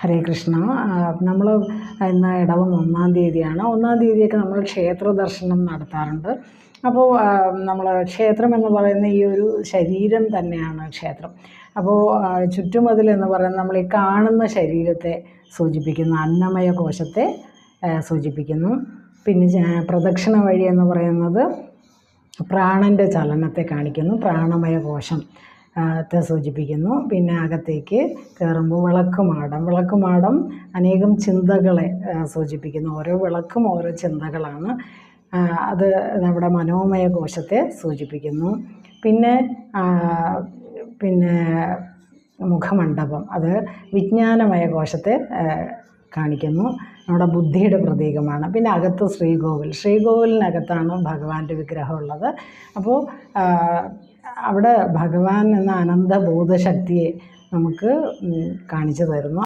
ഹരേ കൃഷ്ണ. നമ്മൾ ഇന്ന് ഇടവം 1-ാം തീയതിയാണ്. 1-ാം തീയതിയൊക്കെ നമ്മൾ ക്ഷേത്ര ദർശനം നടത്താറുണ്ട്. അപ്പോൾ നമ്മൾ ക്ഷേത്രം എന്ന് പറയുന്ന ഈ ഒരു ശരീരം തന്നെയാണ് ക്ഷേത്രം. അപ്പോൾ ചുറ്റുമതിൽ എന്ന് പറയുന്നത് നമ്മൾ ഈ കാണുന്ന ശരീരത്തെ സൂചിപ്പിക്കുന്നു, അന്നമയ കോശത്തെ സൂചിപ്പിക്കുന്നു. പിന്നെ പ്രദക്ഷിണ വഴി എന്ന് പറയുന്നത് പ്രാണൻ്റെ ചലനത്തെ കാണിക്കുന്നു, പ്രാണമയ കോശം ത്തെ സൂചിപ്പിക്കുന്നു. പിന്നെ അകത്തേക്ക് കയറുമ്പോൾ വിളക്കുമാടം അനേകം ചിന്തകളെ സൂചിപ്പിക്കുന്നു. ഓരോ വിളക്കും ഓരോ ചിന്തകളാണ്. അത് നമ്മുടെ മനോമയ കോശത്തെ സൂചിപ്പിക്കുന്നു. പിന്നെ മുഖമണ്ഡപം അത് വിജ്ഞാനമയ കോശത്തെ കാണിക്കുന്നു, നമ്മുടെ ബുദ്ധിയുടെ പ്രതീകമാണ്. പിന്നെ അകത്ത് ശ്രീകോവിലിനകത്താണ് ഭഗവാന്റെ വിഗ്രഹമുള്ളത്. അപ്പോൾ അവിടെ ഭഗവാൻ എന്ന അനന്തബോധശക്തിയെ നമുക്ക് കാണിച്ചു തരുന്നു.